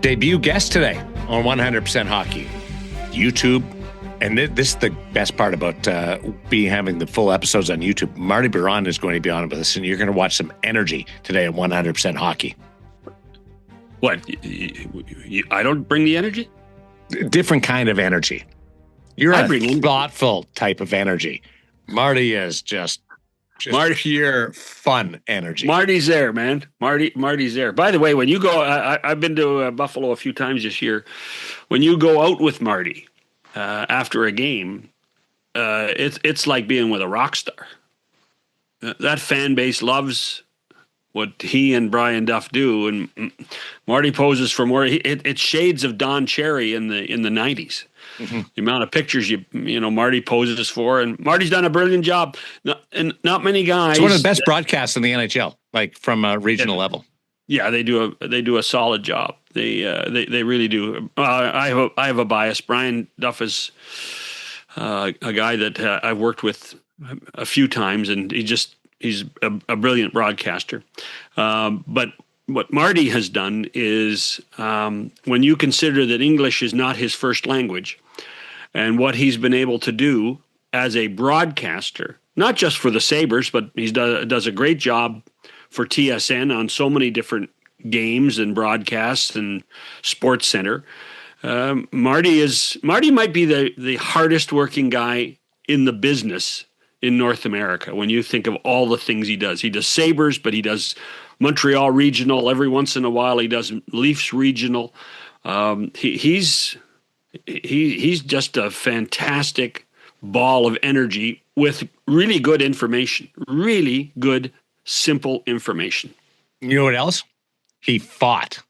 Debut guest today on 100% Hockey. YouTube, and this is the best part about having the full episodes on YouTube. Martin Biron is going to be on with us, and you're going to watch some energy today on 100% Hockey. What? I don't bring the energy? Different kind of energy. You're a thoughtful type of energy. Marty is just pure fun energy. Marty's there, man. Marty's there. By the way, when you go, I've been to Buffalo a few times this year. When you go out with Marty after a game, it's like being with a rock star. That fan base loves what he and Brian Duff do, and Marty poses for more. It's shades of Don Cherry in the 90s. Mm-hmm. The amount of pictures Marty poses for, and Marty's done a brilliant job. Not many guys. It's one of the best broadcasts in the NHL, like from a regional level. Yeah, they do a solid job. They really do. I have a bias. Brian Duff is a guy that I've worked with a few times, and he's a brilliant broadcaster. But what Marty has done is, when you consider that English is not his first language, and what he's been able to do as a broadcaster, not just for the Sabres, but he does a great job for TSN on so many different games and broadcasts and Sports Center. Marty might be the hardest working guy in the business in North America. When you think of all the things he does Sabres, but he does Montreal regional. Every once in a while, he does Leafs regional. He's just a fantastic ball of energy with really good information, really good, simple information. You know what else? He fought.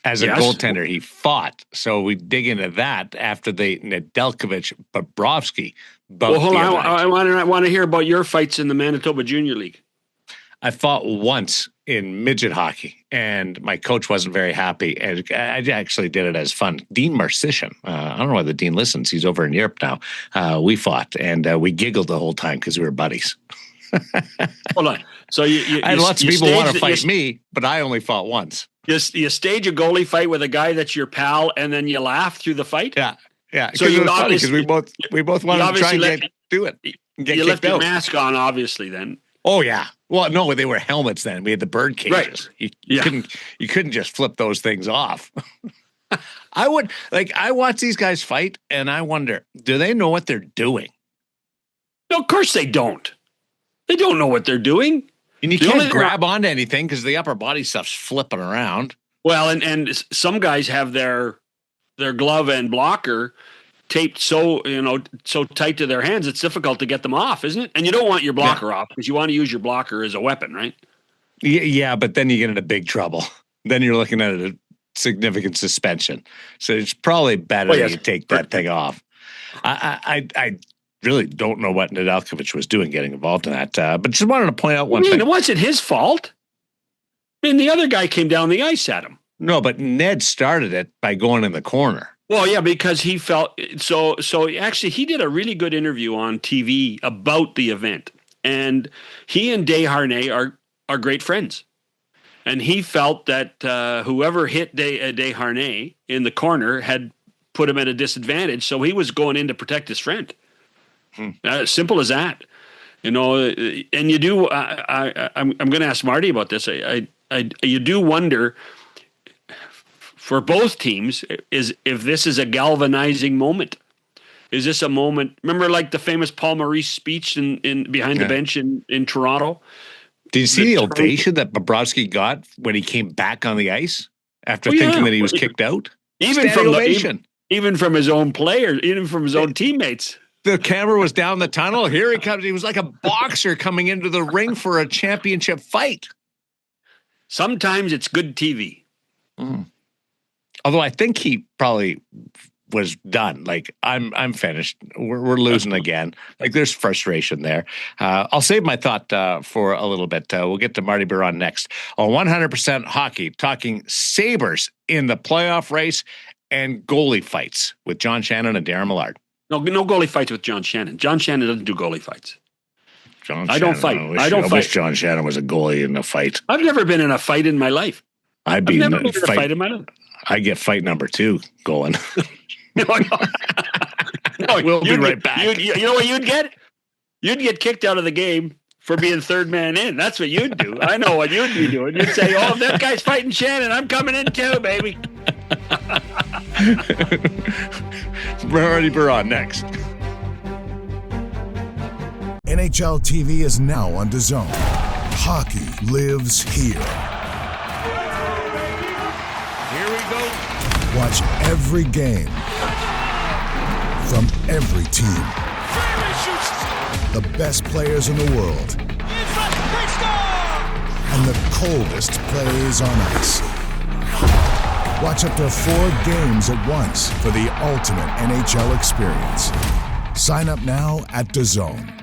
As a goaltender, he fought. So we dig into that after the Nedeljkovic Bobrovsky. Well, hold on. I want to hear about your fights in the Manitoba Junior League. I fought once in midget hockey, and my coach wasn't very happy. And I actually did it as fun. Dean Marcician, I don't know whether Dean listens. He's over in Europe now. We fought, and we giggled the whole time because we were buddies. Hold on. So I had lots of people want to fight me, but I only fought once. You stage a goalie fight with a guy that's your pal, and then you laugh through the fight? Yeah. So it was funny because we both wanted to try and do it. You left your mask on, obviously, then. Oh, yeah. Well, no, they were helmets then. We had the bird cages. Right. You couldn't just flip those things off. I watch these guys fight, and I wonder, do they know what they're doing? No, of course they don't. They don't know what they're doing. And you can't grab onto anything because the upper body stuff's flipping around. Well, and some guys have their glove and blocker taped so tight to their hands, it's difficult to get them off, isn't it? And you don't want your blocker off because you want to use your blocker as a weapon, right? Yeah, but then you get into big trouble. Then you're looking at a significant suspension. So it's probably better that you take that thing off. I really don't know what Nedeljkovic was doing getting involved in that, but just wanted to point out one thing. It wasn't his fault. I mean, the other guy came down the ice at him. No, but Ned started it by going in the corner. Well, yeah, because he felt so. Actually, he did a really good interview on TV about the event, and he and Desharnais are great friends. And he felt that whoever hit Desharnais in the corner had put him at a disadvantage, so he was going in to protect his friend. Simple as that, and you do. I'm going to ask Marty about this. You do wonder for both teams is if this is a galvanizing moment. Is this a moment? Remember, like the famous Paul Maurice speech in behind the bench in Toronto. Did you see the ovation that Bobrovsky got when he came back on the ice after thinking that he was kicked out? Even from his own players, even from his own teammates. The camera was down the tunnel. Here he comes. He was like a boxer coming into the ring for a championship fight. Sometimes it's good TV. Although I think he probably was done. Like, I'm finished. We're losing again. Like, there's frustration there. I'll save my thought for a little bit. We'll get to Marty Biron next on 100% Hockey, talking Sabres in the playoff race and goalie fights with John Shannon and Daren Millard. No goalie fights with John Shannon. John Shannon doesn't do goalie fights. I don't fight. I wish John Shannon was a goalie in a fight. I've never been in a fight in my life. I'd I've be never been in a fight. I get fight number 2 going. No, We'll be right back. You know what you'd get? You'd get kicked out of the game for being third man in. That's what you'd do. I know what you'd be doing. You'd say, "Oh, if that guy's fighting Shannon, I'm coming in too, baby." Martin Biron next. NHL TV is now on DAZN. Hockey lives here. Here we go. Watch every game from every team. The best players in the world. And the coldest plays on ice. Watch up to 4 games at once for the ultimate NHL experience. Sign up now at DAZN.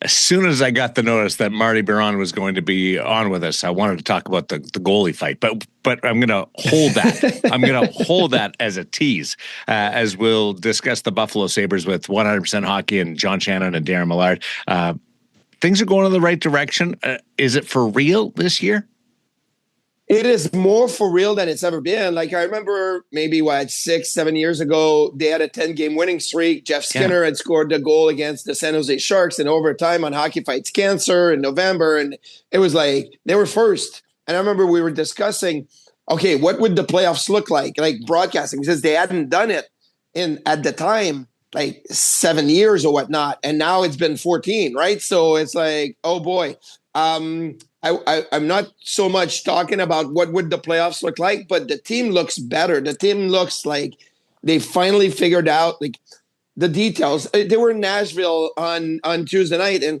As soon as I got the notice that Marty Biron was going to be on with us, I wanted to talk about the goalie fight, but I'm going to hold that. I'm going to hold that as a tease, as we'll discuss the Buffalo Sabres with 100% Hockey and Shannon and Daren Millard. Things are going in the right direction. Is it for real this year? It is more for real than it's ever been. Like, I remember maybe 6-7 years ago, they had a 10-game winning streak. Jeff Skinner had scored the goal against the San Jose Sharks in overtime on Hockey Fights Cancer in November. And it was like they were first. And I remember we were discussing, okay, what would the playoffs look like broadcasting? Because they hadn't done it at the time, 7 years or whatnot. And now it's been 14, right? So it's like, oh boy. I'm not so much talking about what would the playoffs look like, but the team looks better. The team looks like they finally figured out the details. They were in Nashville on Tuesday night, and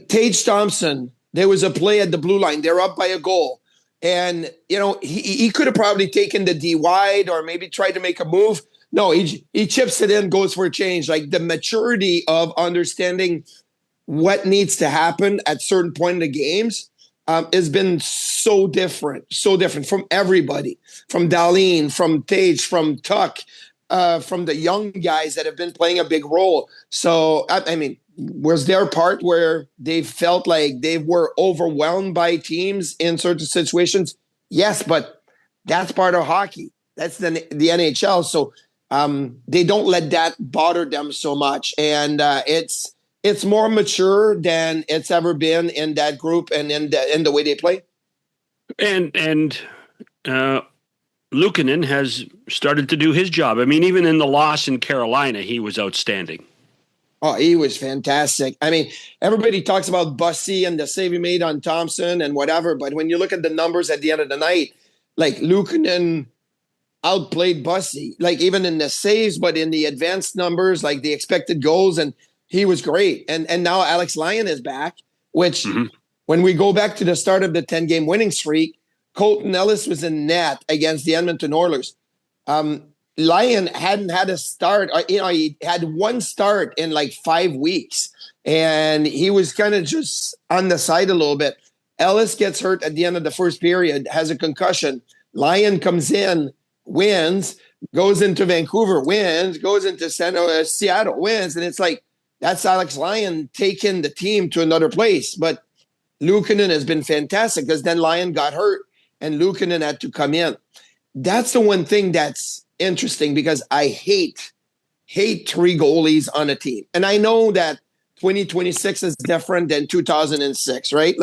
Tage Thompson, there was a play at the blue line. They're up by a goal, and he could have probably taken the D wide or maybe tried to make a move. No, he chips it in, goes for a change. The maturity of understanding what needs to happen at certain point in the games has been so different from everybody, from Dahlin, from Tage, from Tuck, from the young guys that have been playing a big role. So, I mean, was there a part where they felt like they were overwhelmed by teams in certain situations? Yes, but that's part of hockey. That's the NHL. So they don't let that bother them so much. And it's more mature than it's ever been in that group and in the way they play. And Luukkonen has started to do his job. I mean, even in the loss in Carolina, he was outstanding. Oh, he was fantastic. I mean, everybody talks about Bussy and the save he made on Thompson and whatever, but when you look at the numbers at the end of the night, Luukkonen outplayed Bussy, even in the saves, but in the advanced numbers, the expected goals, and he was great. And now Alex Lyon is back, which when we go back to the start of the 10-game winning streak, Colton Ellis was in net against the Edmonton Oilers. Lyon hadn't had a start. He had one start in 5 weeks, and he was kind of just on the side a little bit. Ellis gets hurt at the end of the first period, has a concussion. Lyon comes in, wins, goes into Vancouver, wins, goes into Seattle, wins. And it's that's Alex Lyon taking the team to another place. But Luukkonen has been fantastic because then Lyon got hurt and Luukkonen had to come in. That's the one thing that's interesting because I hate 3 goalies on a team. And I know that 2026 is different than 2006, right?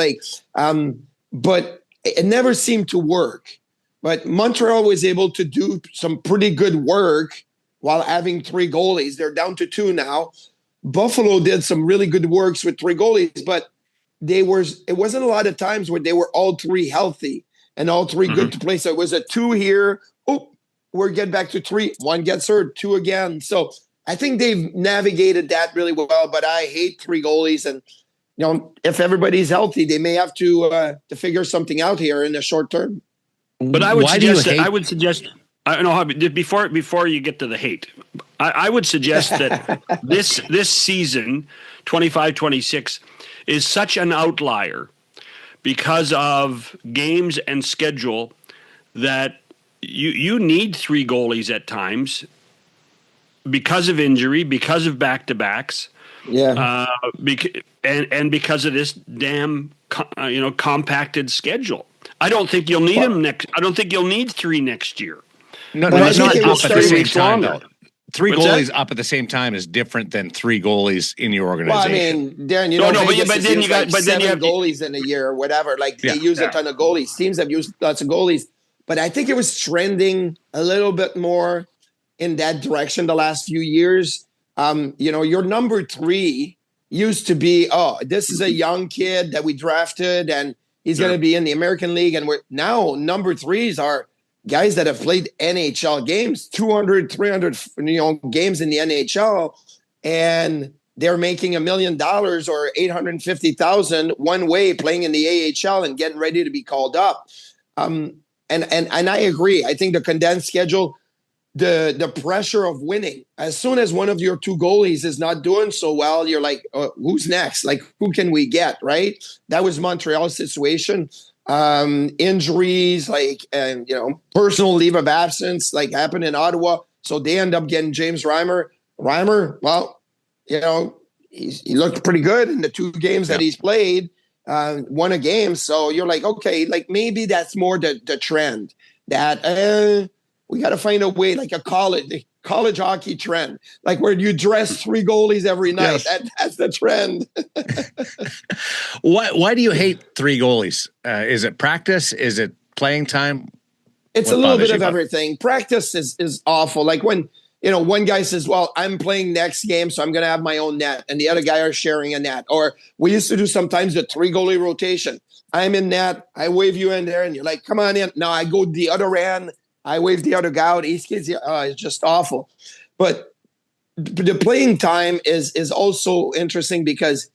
But it never seemed to work. But Montreal was able to do some pretty good work while having 3 goalies. They're down to 2 now. Buffalo did some really good works with 3 goalies, but it wasn't a lot of times where they were all 3 healthy and all 3 good to play. So it was a 2 here. Oh, we're getting back to 3. 1 gets hurt, 2 again. So I think they've navigated that really well, but I hate 3 goalies. And, if everybody's healthy, they may have to figure something out here in the short term. But I would suggest I don't know how before you get to the hate, I would suggest that this season 25-26 is such an outlier because of games and schedule that you need 3 goalies at times because of injury, because of back-to-backs, and because of this damn compacted schedule. I don't think you'll need him next. I don't think you'll need 3 next year. No, But it's I not think it up was at the 3 same weeks time, longer. though. 3 What's goalies that? up at the same time is different than 3 goalies in your Well, organization. I mean, Darren, you No, know, no, but Vegas but has then you used got- like but then you 7 have- goalies in a year or whatever. Like Yeah. they use a ton of goalies. Teams have used lots of goalies, but I think it was trending a little bit more in that direction the last few years. You know, your number 3 used to be, oh, this is a young kid that we drafted and he's going to be in the American League. And we're now number 3s are guys that have played NHL games, 200, 300, games in the NHL, and they're making $1 million or 850,000 one way playing in the AHL and getting ready to be called up. And I agree. I think the condensed schedule, the pressure of winning, as soon as one of your 2 goalies is not doing so well, you're like, who's next? Like, who can we get? Right? That was Montreal's situation. Injuries, like, and personal leave of absence, like happened in Ottawa. So they end up getting James Reimer. Well, he looked pretty good in the 2 games that he's played, won a game. So you're like, okay, like maybe that's more the trend that we got to find a way, like a college hockey trend, like where you dress 3 goalies every night. Yes. That's the trend. Why do you hate 3 goalies? Is it practice? Is it playing time? It's What a little bothers bit you of about it? everything. Practice is awful. Like when, one guy says, well, I'm playing next game, so I'm going to have my own net. And the other guy are sharing a net. Or we used to do sometimes the 3 goalie rotation. I'm in net. I wave you in there and you're like, come on in. Now I go the other end. I wave the other guy out. It's just awful. But the playing time is also interesting because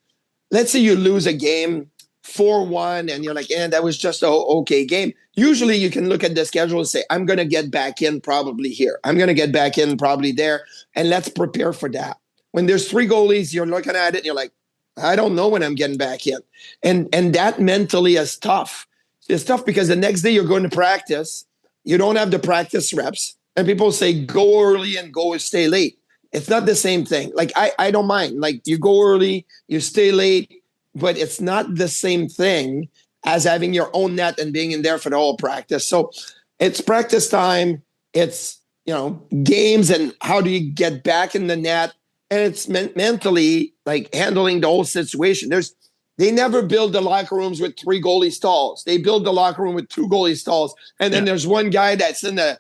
let's say you lose a game 4-1 and you're like, that was just an okay game. Usually you can look at the schedule and say, I'm going to get back in probably here. I'm going to get back in probably there. And let's prepare for that. When there's 3 goalies, you're looking at it and you're like, I don't know when I'm getting back in. And that mentally is tough. It's tough because the next day you're going to practice. You don't have the practice reps. And people say, go early and stay late. It's not the same thing. Like, I don't mind. Like, you go early, you stay late, but it's not the same thing as having your own net and being in there for the whole practice. So it's practice time. It's, games and how do you get back in the net? And it's mentally like handling the whole situation. They never build the locker rooms with 3 goalie stalls. They build the locker room with 2 goalie stalls. And then there's one guy that's in a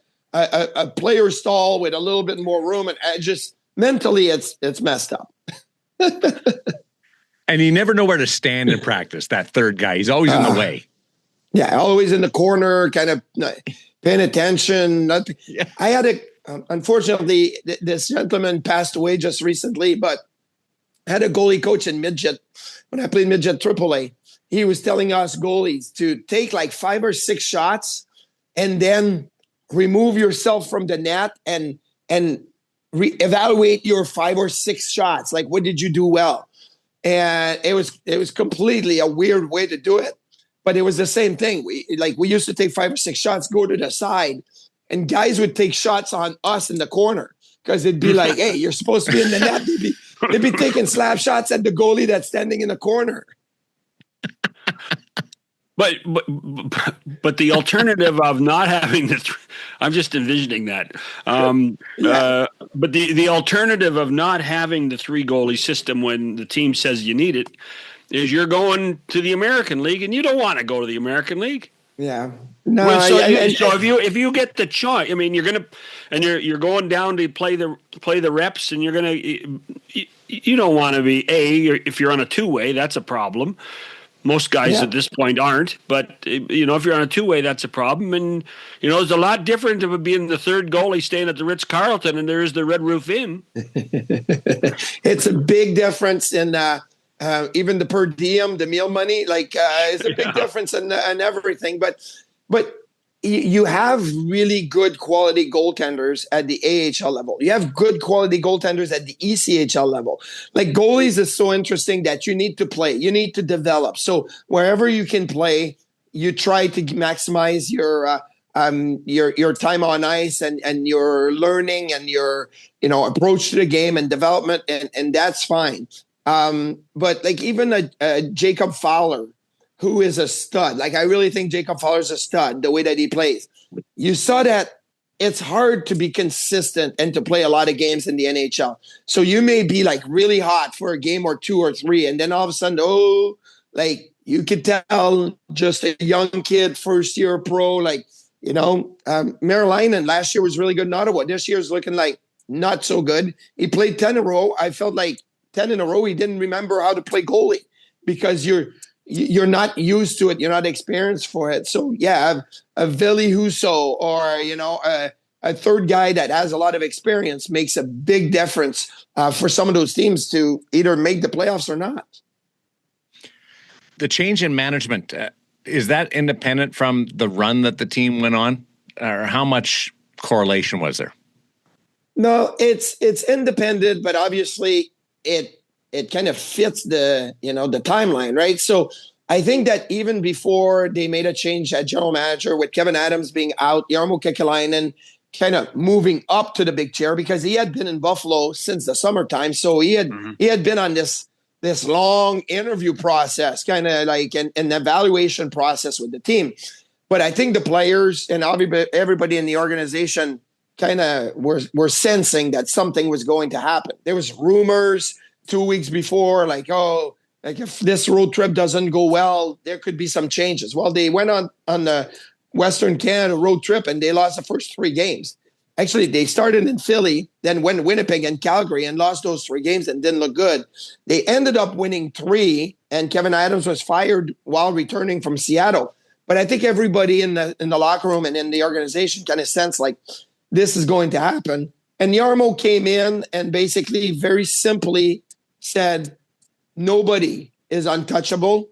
player stall with a little bit more room. And just mentally, it's messed up. And you never know where to stand in practice, that third guy. He's always in the way. Yeah, always in the corner, kind of paying attention. I had unfortunately, this gentleman passed away just recently, but I had a goalie coach in midget when I played midget AAA. He was telling us goalies to take like 5 or 6 shots and then remove yourself from the net and evaluate your 5 or 6 shots. Like, what did you do well? And it was completely a weird way to do it, but it was the same thing. We used to take 5 or 6 shots, go to the side, and guys would take shots on us in the corner because it'd be like, hey, you're supposed to be in the net. They'd be taking slap shots at the goalie that's standing in the corner. But the alternative of not having I'm just envisioning that. But the alternative of not having the 3 goalie system when the team says you need it is you're going to the American League and you don't want to go to the American League. Yeah. No. If you get the choice, I mean, you're going down to play the reps, and you don't want to be if you're on a 2-way, that's a problem. Most guys at this point aren't, but if you're on a 2-way, that's a problem. And it's a lot different of being the 3rd goalie staying at the Ritz-Carlton and there's the Red Roof Inn. It's a big difference in even the per diem, the meal money. Like it's a big difference in everything. But you have really good quality goaltenders at the AHL level. You have good quality goaltenders at the ECHL level. Like goalies is so interesting that you need to play. You need to develop. So wherever you can play, you try to maximize your time on ice and your learning and your approach to the game and development, and that's fine. But like even a Jacob Fowler, who is a stud. Like, I really think Jacob Fowler's a stud, the way that he plays. You saw that it's hard to be consistent and to play a lot of games in the NHL. So you may be like really hot for a game or two or three, and then all of a sudden, like you could tell just a young kid, first year pro, like, Merlainen last year was really good in Ottawa. This year's looking like not so good. He played 10 in a row. I felt like 10 in a row, he didn't remember how to play goalie because you're not used to it. You're not experienced for it. So yeah, a Ville Husso or, a third guy that has a lot of experience makes a big difference for some of those teams to either make the playoffs or not. The change in management, is that independent from the run that the team went on, or how much correlation was there? No, it's independent, but obviously it kind of fits the timeline, right? So I think that even before they made a change at general manager with Kevin Adams being out, Jarmo Kekalainen kind of moving up to the big chair because he had been in Buffalo since the summertime. So he had been on this long interview process, kind of like an evaluation process with the team. But I think the players and everybody in the organization kind of were sensing that something was going to happen. There was rumors 2 weeks before, like if this road trip doesn't go well, there could be some changes. Well, they went on the Western Canada road trip and they lost the first 3 games. Actually, they started in Philly, then went to Winnipeg and Calgary and lost those 3 games and didn't look good. They ended up winning 3, and Kevin Adams was fired while returning from Seattle. But I think everybody in the locker room and in the organization kind of sensed like this is going to happen. And Jarmo came in and basically very simply said, nobody is untouchable.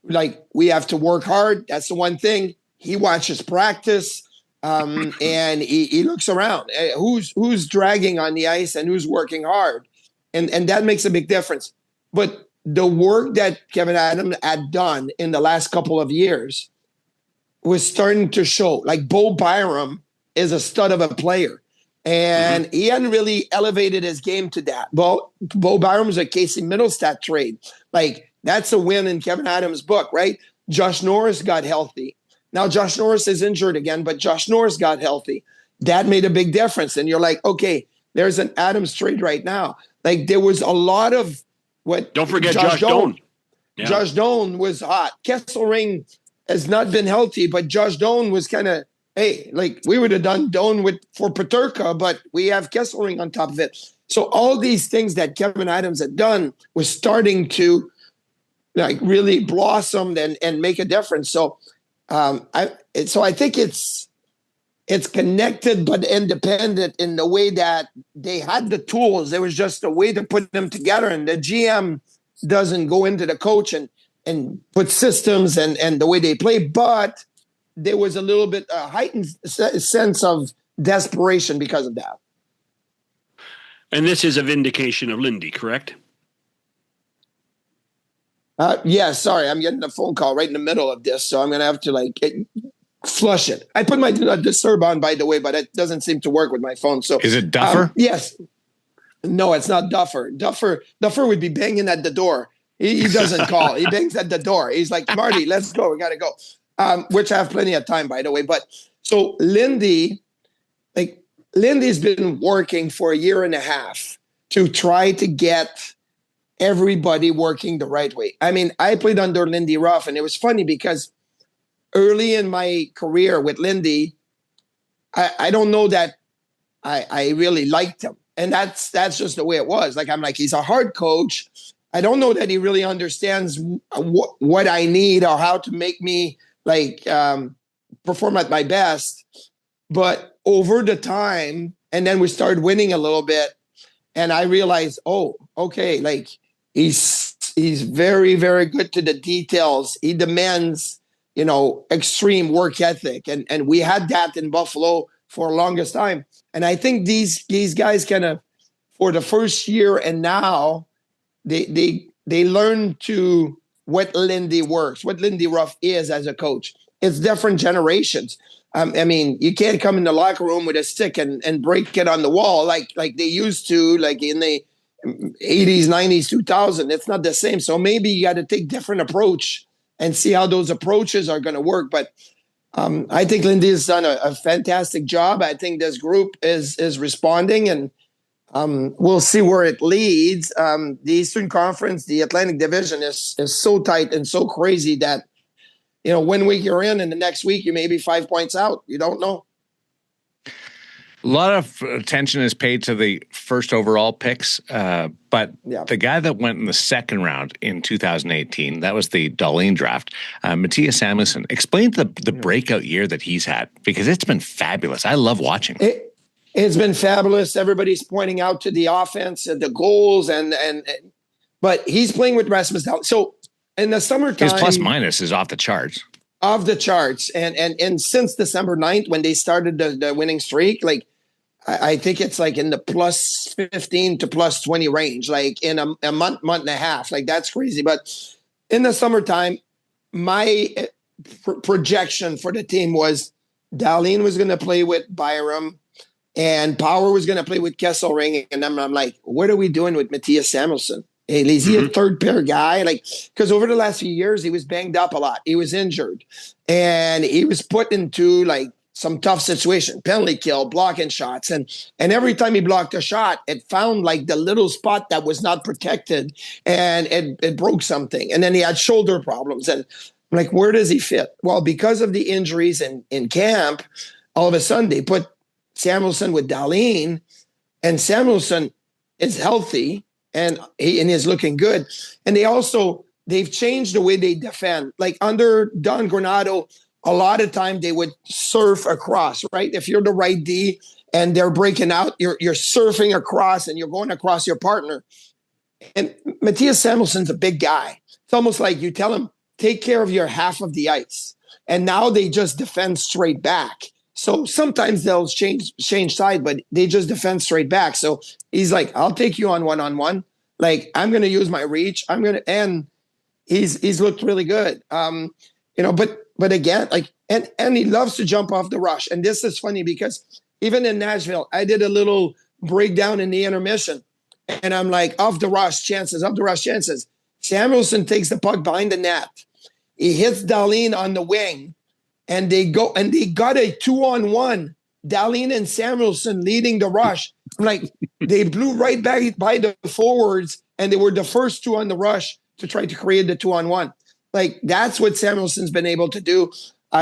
Like, we have to work hard. That's the one thing. He watches practice. And he looks around. Who's dragging on the ice and who's working hard, and that makes a big difference. But the work that Kevin Adams had done in the last couple of years was starting to show. Like, Bo Byram is a stud of a player, and he hadn't really elevated his game to that. Bo Byram was a Casey Middlestat trade. Like, that's a win in Kevin Adams' book, right? Josh Norris got healthy. Now, Josh Norris is injured again, but Josh Norris got healthy. That made a big difference. And you're like, okay, there's an Adams trade right now. Like, there was a lot of what. Don't forget Josh Doan. Yeah. Josh Doan was hot. Kesselring has not been healthy, but Josh Doan was kind of, hey, like, we would have done Doan for Peterka, but we have Kesselring on top of it. So all these things that Kevin Adams had done was starting to like really blossom and make a difference. So I think it's connected but independent in the way that they had the tools. There was just a way to put them together, and the GM doesn't go into the coach and put systems and the way they play. But there was a little bit heightened sense of desperation because of that. And this is a vindication of Lindy, correct? Yeah, sorry, I'm getting a phone call right in the middle of this, so I'm going to have to flush it. I put my disturb on, by the way, but it doesn't seem to work with my phone. So is it Duffer? Yes. No, it's not Duffer. Duffer would be banging at the door. He doesn't call. He bangs at the door. He's like, Marty, let's go. We got to go. Which I have plenty of time, by the way. But so Lindy's been working for a year and a half to try to get everybody working the right way. I mean, I played under Lindy Ruff, and it was funny because early in my career with Lindy, I don't know that I really liked him. And that's just the way it was. Like, I'm like, he's a hard coach. I don't know that he really understands what I need or how to make me perform at my best. But over the time, and then we started winning a little bit, and I realized, oh, okay, like, he's very, very good to the details. He demands, extreme work ethic. And we had that in Buffalo for the longest time. And I think these guys kind of, for the first year and now, they learn to what Lindy works, what Lindy Ruff is as a coach. It's different generations. I mean, you can't come in the locker room with a stick and break it on the wall like they used to, like in the 80s, 90s, 2000. It's not the same. So maybe you got to take different approach and see how those approaches are going to work. But I think Lindy has done a fantastic job. I think this group is responding, and we'll see where it leads. The Eastern Conference, the Atlantic Division is so tight and so crazy that, 1 week you're in and the next week you may be 5 points out. You don't know. A lot of attention is paid to the first overall picks, but the guy that went in the second round in 2018, that was the Dahlin draft, Mattias Samuelsson. Explain the breakout year that he's had, because it's been fabulous. I love watching it. It's been fabulous. Everybody's pointing out to the offense and the goals, but he's playing with Rasmus Dahlin. So in the summertime, his plus minus is off the charts. Off the charts, and since December 9th, when they started the winning streak, like, I think it's like in the plus 15 to plus 20 range, like in a month and a half. Like, that's crazy. But in the summertime, my projection for the team was Dahlin was going to play with Biron and Power was going to play with Kesselring. And I'm like, what are we doing with Mattias Samuelsson? Is he a third pair guy? Like, because over the last few years, he was banged up a lot. He was injured and he was put into like some tough situation, penalty kill, blocking shots. And every time he blocked a shot, it found like the little spot that was not protected and it broke something. And then he had shoulder problems. And I'm like, where does he fit? Well, because of the injuries in camp, all of a sudden they put Samuelsson with Dahlin, and Samuelsson is healthy and he is looking good. And they've changed the way they defend. Like under Don Granato, a lot of time they would surf across, right? If you're the right D and they're breaking out, you're surfing across and you're going across your partner. And Mattias Samuelsson's a big guy. It's almost like you tell him, take care of your half of the ice. And now they just defend straight back. So sometimes they'll change side, but they just defend straight back. So he's like, I'll take you on one-on-one. Like, I'm going to use my reach. And he's looked really good. But again, like, and he loves to jump off the rush. And this is funny because even in Nashville, I did a little breakdown in the intermission. And I'm like, off the rush chances. Samuelsson takes the puck behind the net. He hits Dahlin on the wing. And they got a 2-on-1. Dahlin and Samuelsson leading the rush. I'm like, they blew right back by the forwards. And they were the first two on the rush to try to create the 2-on-1. Like, that's what Samuelsson's been able to do.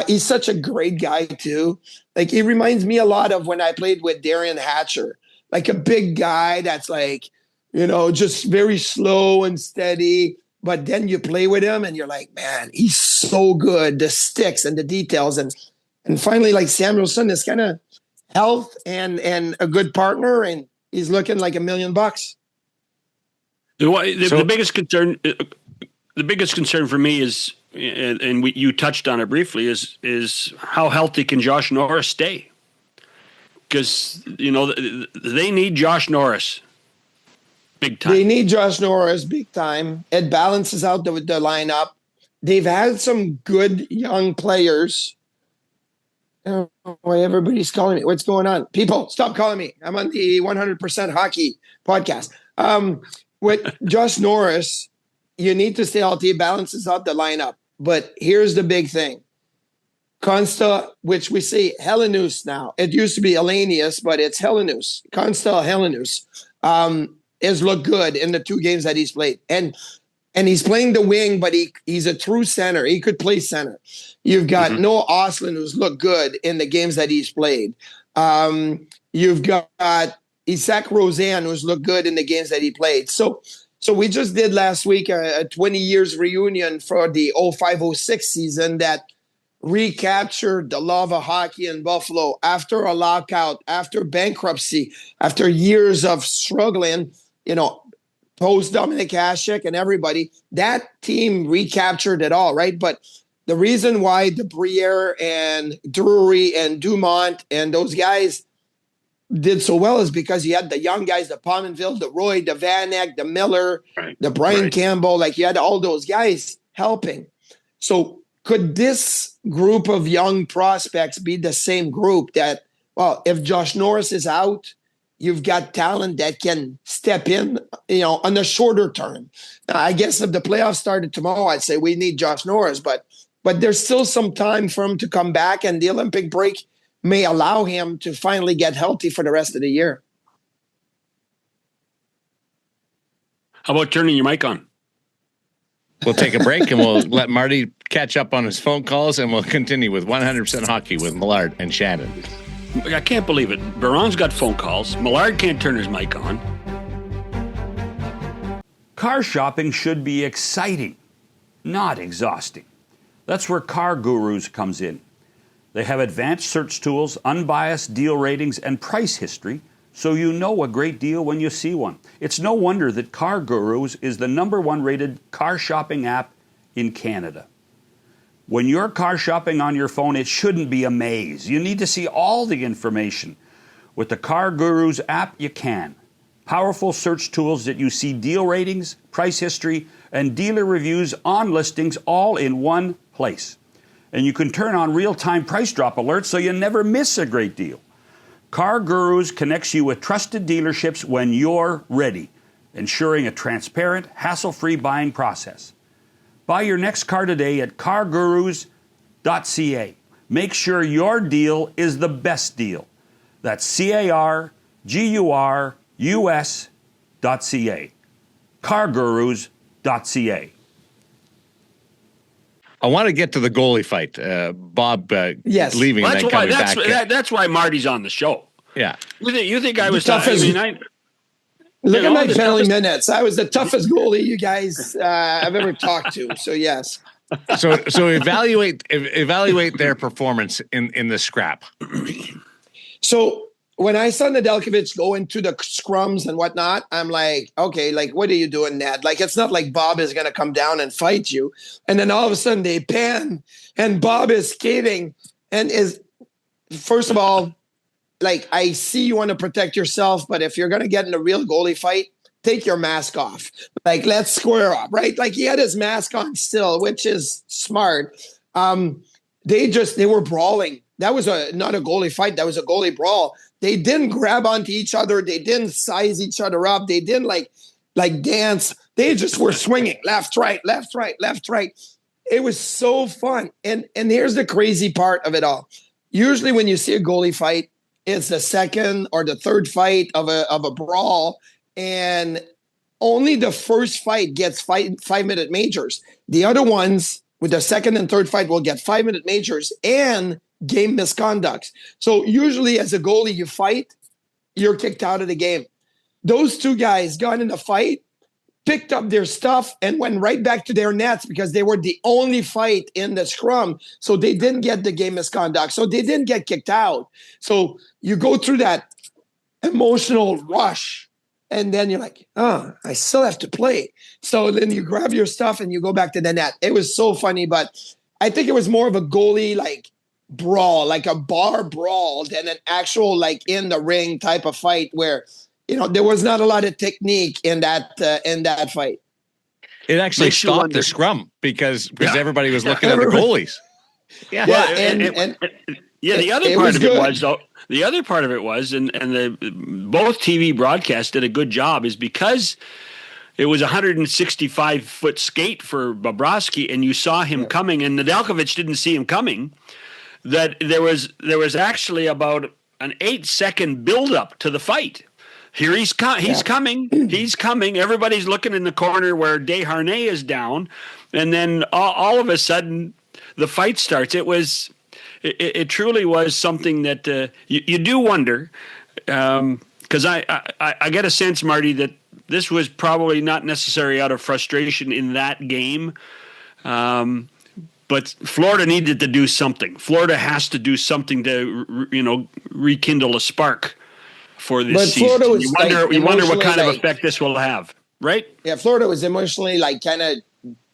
He's such a great guy, too. Like, he reminds me a lot of when I played with Darian Hatcher. Like, a big guy that's like, just very slow and steady. But then you play with him and you're like, man, he's so good. The sticks and the details. And finally, like, Samuelsson is kind of health and a good partner. And he's looking like $1 million. The biggest concern... The biggest concern for me is, and you touched on it briefly, is how healthy can Josh Norris stay? Because, they need Josh Norris big time. They need Josh Norris big time. It balances out the lineup. They've had some good young players. Why everybody's calling me? What's going on? People, stop calling me. I'm on the 100% Hockey podcast. With Josh Norris, you need to stay healthy. It balances out the lineup. But here's the big thing. Consta, which we say Helenius now. It used to be Elenius, but it's Helenius. Consta Helenius has looked good in the 2 games that he's played. And he's playing the wing, but he's a true center. He could play center. You've got Noah Ostlund, who's looked good in the games that he's played. You've got Isaac Rosen, who's looked good in the games that he played. So we just did last week a 20 years reunion for the 05-06 season that recaptured the love of hockey in Buffalo after a lockout, after bankruptcy, after years of struggling, post Dominic Hasek and everybody. That team recaptured it all, right? But the reason why the Briere and Drury and Dumont and those guys did so well is because you had the young guys, the Pominville, the Roy, the Van Eyck, the Miller, the Brian Campbell, like you had all those guys helping. So could this group of young prospects be the same group that, well, if Josh Norris is out, you've got talent that can step in, on the shorter term. I guess if the playoffs started tomorrow, I'd say we need Josh Norris, but there's still some time for him to come back, and the Olympic break may allow him to finally get healthy for the rest of the year. How about turning your mic on? We'll take a break and we'll let Marty catch up on his phone calls, and we'll continue with 100% Hockey with Millard and Shannon. I can't believe it. Biron's got phone calls. Millard can't turn his mic on. Car shopping should be exciting, not exhausting. That's where Car Gurus comes in. They have advanced search tools, unbiased deal ratings, and price history, so you know a great deal when you see one. It's no wonder that Car Gurus is the #1 rated car shopping app in Canada. When you're car shopping on your phone, it shouldn't be a maze. You need to see all the information. With the Car Gurus app, you can. Powerful search tools that you see deal ratings, price history, and dealer reviews on listings all in one place. And you can turn on real-time price drop alerts so you never miss a great deal. Car Gurus connects you with trusted dealerships when you're ready, ensuring a transparent, hassle-free buying process. Buy your next car today at cargurus.ca. Make sure your deal is the best deal. That's cargurus.ca. cargurus.ca. I want to get to the goalie fight. Bob Yes. leaving and then coming back. That's why Marty's on the show. Yeah. You think I was Look at my penalty minutes. I was the toughest goalie you guys have ever talked to. So yes. So evaluate their performance in the scrap. So when I saw Nedeljkovic go into the scrums and whatnot, I'm like, okay, like, what are you doing, Ned? Like, it's not like Bob is going to come down and fight you. And then all of a sudden they pan and Bob is skating and is, first of all, like, I see you want to protect yourself, but if you're going to get in a real goalie fight, take your mask off. Like, let's square up, right? Like, he had his mask on still, which is smart. They were brawling. That was not a goalie fight. That was a goalie brawl. They didn't grab onto each other. They didn't size each other up. They didn't like dance. They just were swinging left, right, left, right, left, right. It was so fun. And here's the crazy part of it all. Usually when you see a goalie fight, it's the second or the third fight of a brawl, and only the first fight gets 5-minute majors. The other ones with the second and third fight will get 5-minute majors and game misconducts. So usually as a goalie, you fight, you're kicked out of the game. Those two guys got in a fight, picked up their stuff, and went right back to their nets because they were the only fight in the scrum. So they didn't get the game misconduct. So they didn't get kicked out. So you go through that emotional rush, and then you're like, oh, I still have to play. So then you grab your stuff and you go back to the net. It was so funny, but I think it was more of a goalie brawl, like a bar brawl, than an actual in the ring type of fight where there was not a lot of technique in that fight. It actually stopped the scrum because everybody was looking at the goalies. Yeah. The other part of it was though. The other part of it was, and both TV broadcasts did a good job, is because it was a 165-foot skate for Bobrovsky, and you saw him coming, and Nedeljkovic didn't see him coming. That there was actually about an 8-second buildup to the fight. Here he's coming. He's coming. Everybody's looking in the corner where Desharnais is down, and then all of a sudden the fight starts. It truly was something that you do wonder, because I get a sense, Marty, that this was probably not necessary out of frustration in that game. But Florida needed to do something. Florida has to do something to, rekindle a spark for this season. Florida was you wonder what kind of effect this will have, right? Yeah, Florida was emotionally kind of,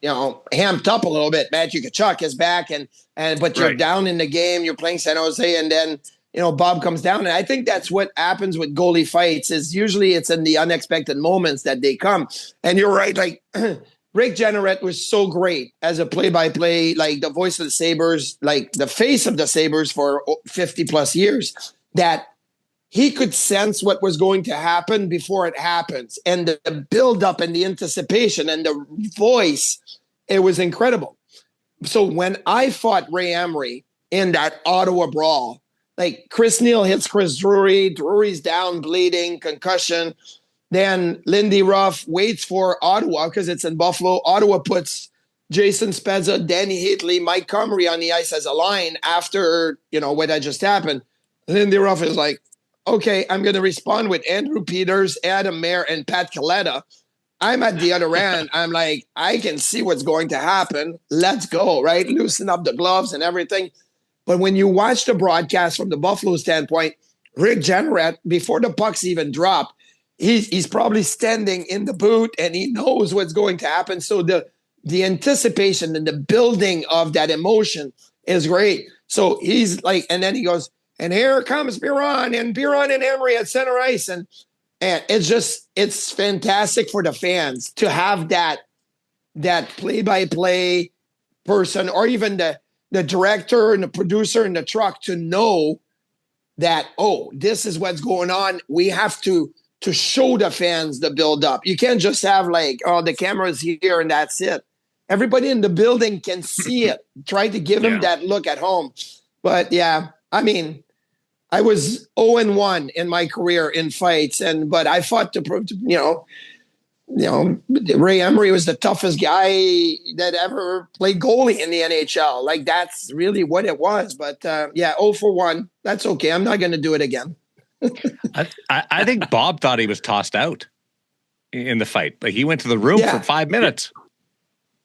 amped up a little bit. Matthew Tkachuk is back, but you're down in the game. You're playing San Jose, and then Bob comes down, and I think that's what happens with goalie fights. Is usually it's in the unexpected moments that they come. And you're right, Rick Jeanneret was so great as a play-by-play, the voice of the Sabres, the face of the Sabres for 50 plus years, that he could sense what was going to happen before it happens. And the build up and the anticipation and the voice, it was incredible. So when I fought Ray Emery in that Ottawa brawl, like Chris Neal hits Chris Drury, Drury's down, bleeding, concussion. Then Lindy Ruff waits for Ottawa because it's in Buffalo. Ottawa puts Jason Spezza, Danny Heatley, Mike Comrie on the ice as a line after, what had just happened. Lindy Ruff is like, okay, I'm going to respond with Andrew Peters, Adam Mayer, and Pat Kaleta. I'm at the other end. I'm like, I can see what's going to happen. Let's go, right? Loosen up the gloves and everything. But when you watch the broadcast from the Buffalo standpoint, Rick Jenrette, before the pucks even drop, he's probably standing in the boot and he knows what's going to happen. So the anticipation and the building of that emotion is great. So he's like, and then he goes, and here comes Biron and Emery at center ice. And it's fantastic for the fans to have that play-by-play person, or even the director and the producer in the truck, to know that, oh, this is what's going on. We have to show the fans the build-up. You can't just have like, oh, the camera's here and that's it. Everybody in the building can see it. Try to give them that look at home. But yeah, I mean, I was 0-1 in my career in fights, but I fought to prove, Ray Emery was the toughest guy that ever played goalie in the NHL. Like, that's really what it was. But 0-1. That's okay. I'm not going to do it again. I think Bob thought he was tossed out in the fight. Like, he went to the room for 5 minutes.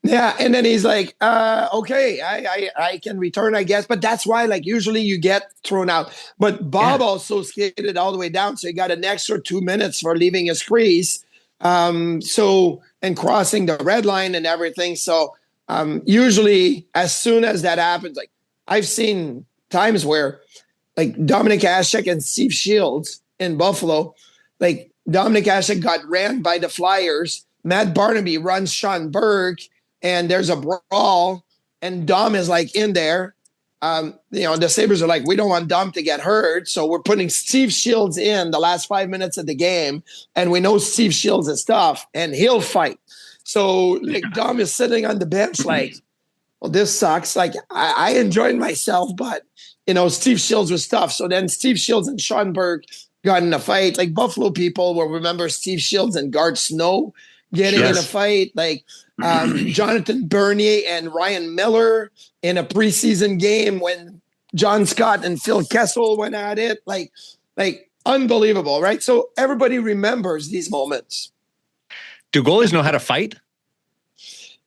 Yeah, and then he's like, okay, I can return, I guess. But that's why, like, usually you get thrown out. But Bob also skated all the way down, so he got an extra 2 minutes for leaving his crease. And crossing the red line and everything. So usually as soon as that happens, like, I've seen times where, like, Dominic Hasek and Steve Shields in Buffalo, like, Dominic Hasek got ran by the Flyers. Matt Barnaby runs Sean Burke, and there's a brawl, and Dom is like in there. The Sabres are like, we don't want Dom to get hurt, so we're putting Steve Shields in the last 5 minutes of the game, and we know Steve Shields is tough, and he'll fight. So, like, Dom is sitting on the bench like, well, this sucks. Like, I enjoyed myself, but, Steve Shields was tough. So then Steve Shields and Sean Burke got in a fight. Like, Buffalo people will remember Steve Shields and Gart Snow getting in a fight. Like, Jonathan Bernier and Ryan Miller in a preseason game when John Scott and Phil Kessel went at it. Like unbelievable, right? So everybody remembers these moments. Do goalies know how to fight?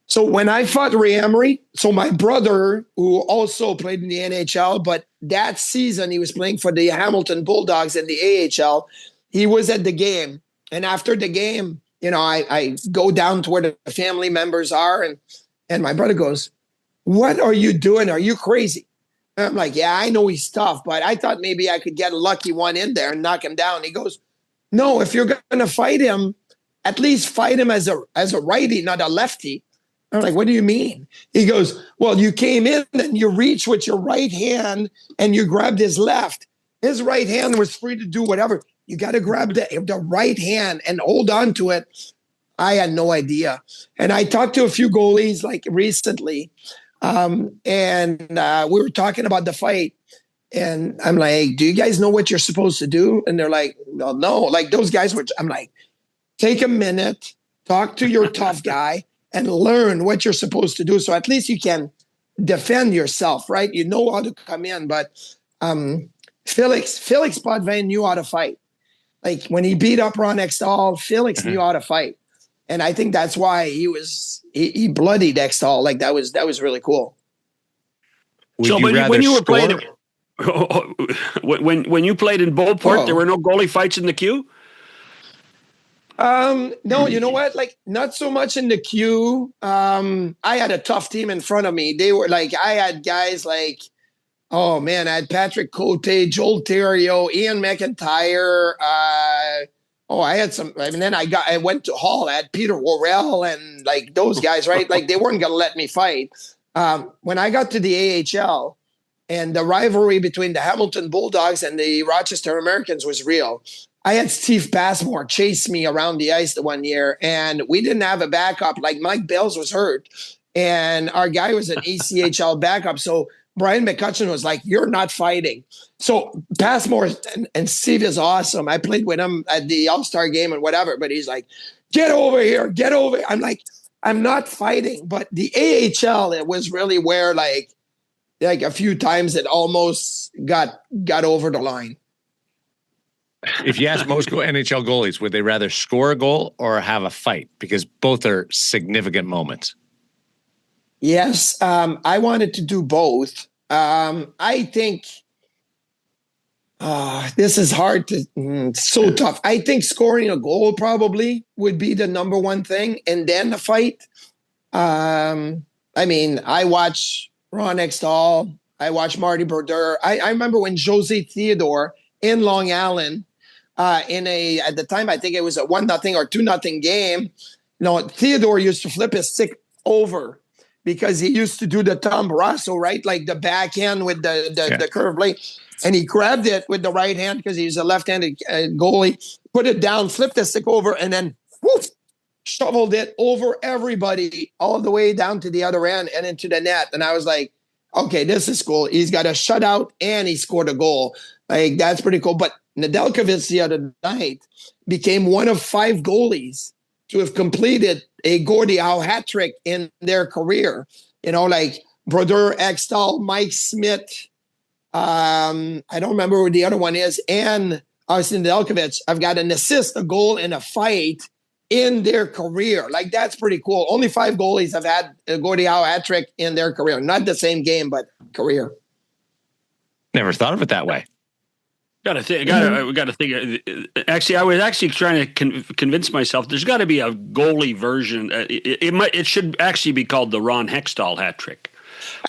So when I fought Ray Emery, so my brother, who also played in the NHL, but that season he was playing for the Hamilton Bulldogs in the AHL, he was at the game. And after the game, I go down to where the family members are, and my brother goes, "What are you doing? Are you crazy?" And I'm like, "Yeah, I know he's tough, but I thought maybe I could get a lucky one in there and knock him down." He goes, "No, if you're going to fight him, at least fight him as a righty, not a lefty." I'm like, "What do you mean?" He goes, "Well, you came in and you reached with your right hand and you grabbed his left. His right hand was free to do whatever. You got to grab the right hand and hold on to it." I had no idea. And I talked to a few goalies like recently, and we were talking about the fight. And I'm like, "Do you guys know what you're supposed to do?" And they're like, "Well, no." Like, those guys were, I'm like, take a minute, talk to your tough guy, and learn what you're supposed to do. So at least you can defend yourself, right? You know how to come in. But Felix Potvin knew how to fight. Like, when he beat up Ron Extall, Felix knew how to fight. And I think that's why he bloodied Extall. Like, that was really cool. When you played in Beauport, there were no goalie fights in the queue? No, you know what? Like, not so much in the queue. I had a tough team in front of me. They were like, I had guys like, oh man, I had Patrick Cote, Joel Theriault, Ian McIntyre. I had some. I mean, then I went to Hall. I had Peter Worrell and like those guys, right? Like, they weren't going to let me fight. When I got to the AHL, And the rivalry between the Hamilton Bulldogs and the Rochester Americans was real. I had Steve Passmore chase me around the ice the one year, and we didn't have a backup. Like Mike Bales was hurt, and our guy was an ECHL backup. So Brian McCutcheon was like, "You're not fighting." So Passmore and Steve is awesome. I played with him at the All-Star game and whatever, but he's like, "Get over here, get over." I'm like, "I'm not fighting." But the AHL, it was really where like a few times it almost got over the line. If you ask most NHL goalies, would they rather score a goal or have a fight? Because both are significant moments. Yes, I wanted to do both. I think this is hard to, so tough. I think scoring a goal probably would be the number one thing, and then the fight. I mean, I watch Ron Extall. I watch Marty Brodeur. I remember when Jose Theodore in Long Island, at the time, I think it was a 1-0 or 2-0 game. No, Theodore used to flip his stick over because he used to do the Tom Barrasso, right? Like the backhand with the curved blade. And he grabbed it with the right hand because he's a left-handed goalie, put it down, flipped the stick over, and then whoosh, shoveled it over everybody all the way down to the other end and into the net. And I was like, okay, this is cool. He's got a shutout and he scored a goal. Like, that's pretty cool. But Nedeljkovic the other night became one of 5 goalies to have completed a Gordie Howe hat trick in their career. You know, like Brodeur, Extall, Mike Smith. I don't remember who the other one is. And obviously Nedeljkovic, I've got an assist, a goal, and a fight in their career. Like, that's pretty cool. Only 5 goalies have had a Gordie Howe hat trick in their career. Not the same game, but career. Never thought of it that way. We got to think. Actually, I was actually trying to convince myself there's got to be a goalie version. It should actually be called the Ron Hextall hat trick.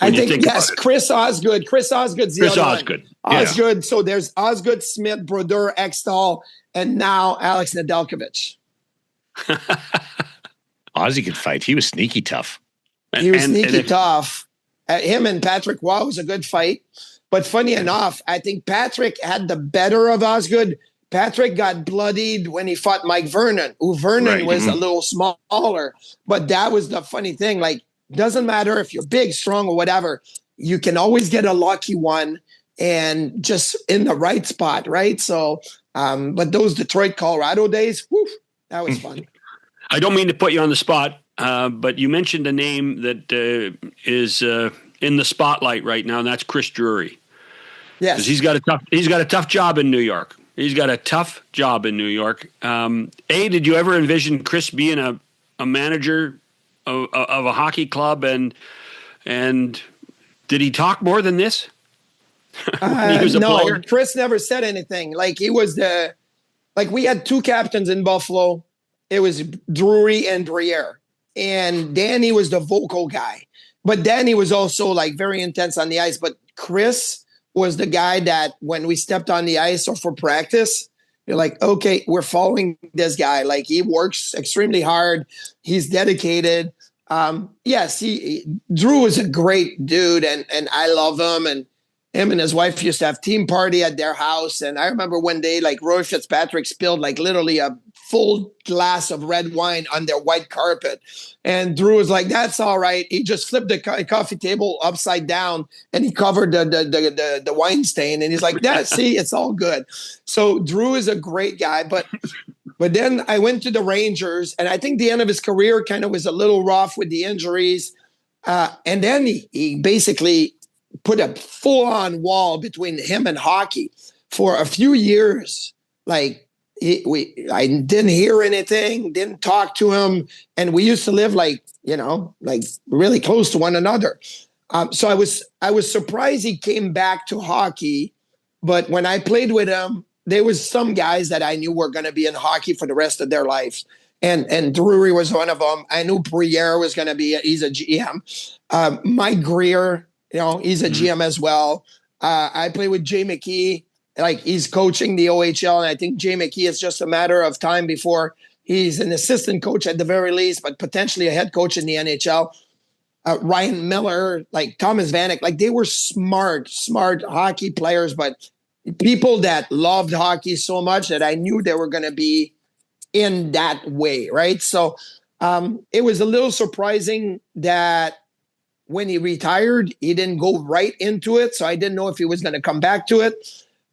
I think yes, Chris Osgood. Chris Osgood's the other Osgood. One. Osgood. So there's Osgood, Smith, Brodeur, Extall, and now Alex Nedeljkovic. Ozzy could fight. He was sneaky tough. He was sneaky tough. Him and Patrick Waugh was a good fight. But funny enough, I think Patrick had the better of Osgood. Patrick got bloodied when he fought Mike Vernon, who Vernon was a little smaller. But that was the funny thing. Like, doesn't matter if you're big, strong, or whatever. You can always get a lucky one and just in the right spot, right? So, but those Detroit, Colorado days, whew, that was fun. I don't mean to put you on the spot, but you mentioned a name that is in the spotlight right now, and that's Chris Drury. Yes, he's got a tough job in New York. Did you ever envision Chris being a manager of a hockey club, and did he talk more than this? He was a player? Chris never said anything. Like, he was we had 2 captains in Buffalo. It was Drury and Briere, and Danny was the vocal guy. But Danny was also like very intense on the ice. But Chris was the guy that when we stepped on the ice or for practice, you're like, okay, we're following this guy. Like, he works extremely hard. He's dedicated. Yes, Drew is a great dude, and I love him. And him and his wife used to have team party at their house. And I remember one day, like, Roy Fitzpatrick spilled like literally a full glass of red wine on their white carpet. And Drew was like, that's all right. He just flipped the coffee table upside down and he covered the wine stain. And he's like, see, it's all good. So Drew is a great guy. But then I went to the Rangers, and I think the end of his career kind of was a little rough with the injuries. And then he basically put a full-on wall between him and hockey for a few years. Like, I didn't hear anything, didn't talk to him, and we used to live like really close to one another. So I was surprised he came back to hockey, but when I played with him, there was some guys that I knew were going to be in hockey for the rest of their lives, and Drury was one of them. I knew Briere was going to be. He's a GM. Mike Greer, he's a GM as well. I played with Jay McKee. Like, he's coaching the OHL, and I think Jay McKee is just a matter of time before he's an assistant coach at the very least, but potentially a head coach in the NHL. Ryan Miller, like Thomas Vanek, like they were smart hockey players, but people that loved hockey so much that I knew they were going to be in that way, right? So it was a little surprising that when he retired, he didn't go right into it. So I didn't know if he was going to come back to it.